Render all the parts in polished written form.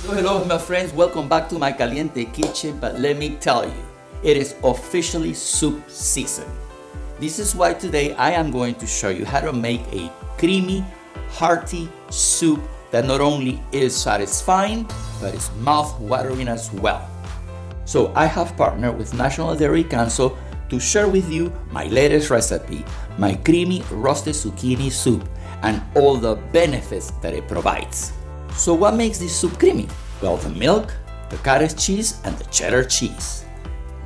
Hello my friends, welcome back to my caliente kitchen. But let me tell you, it is officially soup season. This is why today I am going to show you how to make a creamy, hearty soup that not only is satisfying, but is mouth-watering as well. So I have partnered with National Dairy Council to share with you my latest recipe, my creamy roasted zucchini soup, and all the benefits that it provides. So what makes this soup creamy? Well, the milk, the cottage cheese, and the cheddar cheese.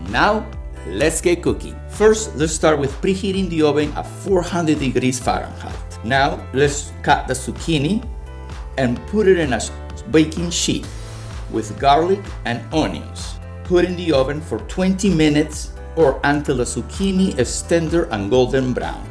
Now, let's get cooking. First, let's start with preheating the oven at 400 degrees Fahrenheit. Now, let's cut the zucchini and put it in a baking sheet with garlic and onions. Put in the oven for 20 minutes or until the zucchini is tender and golden brown.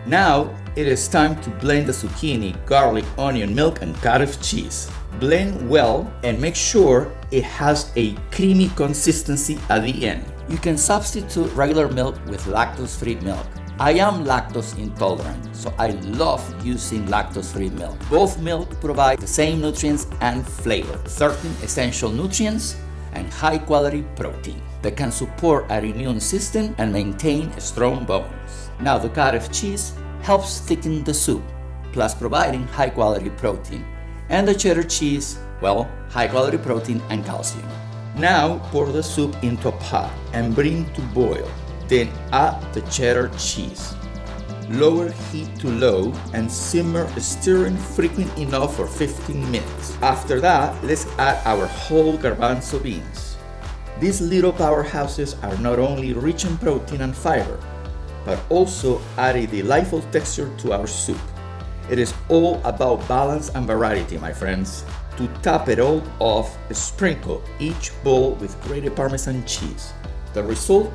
Now, it is time to blend the zucchini, garlic, onion, milk, and cottage cheese. Blend well and make sure it has a creamy consistency at the end. You can substitute regular milk with lactose-free milk. I am lactose intolerant, so I love using lactose-free milk. Both milk provide the same nutrients and flavor, 13 essential nutrients and high-quality protein that can support our immune system and maintain strong bones. Now the cottage cheese helps thicken the soup, plus providing high-quality protein. And the cheddar cheese, well, high-quality protein and calcium. Now pour the soup into a pot and bring to boil. Then add the cheddar cheese. Lower heat to low and simmer, stirring frequent enough for 15 minutes. After that, let's add our whole garbanzo beans. These little powerhouses are not only rich in protein and fiber, but also add a delightful texture to our soup. It is all about balance and variety, my friends. To top it all off, sprinkle each bowl with grated parmesan cheese. The result?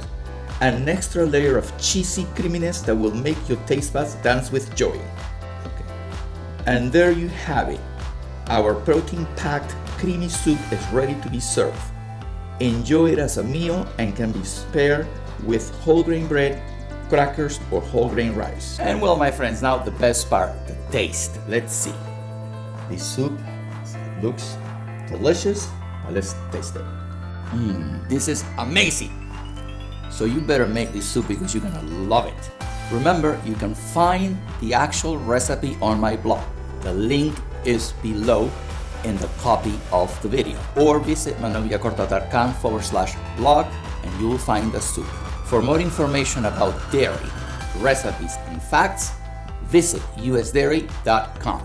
An extra layer of cheesy creaminess that will make your taste buds dance with joy. Okay. And there you have it. Our protein-packed creamy soup is ready to be served. Enjoy it as a meal and can be paired with whole grain bread, crackers, or whole grain rice. And well, my friends, now the best part, the taste. Let's see. This soup looks delicious, but let's taste it. This is amazing. So you better make this soup because you're gonna love it. Remember, you can find the actual recipe on my blog. The link is below in the copy of the video. Or visit manuelvillacorta.com/blog and you will find the soup. For more information about dairy, recipes, and facts, visit usdairy.com.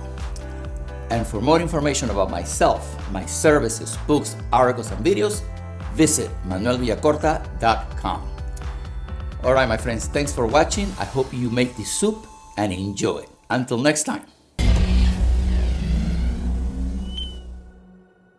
And for more information about myself, my services, books, articles, and videos, visit manuelvillacorta.com. All right, my friends, thanks for watching. I hope you make this soup and enjoy it. Until next time.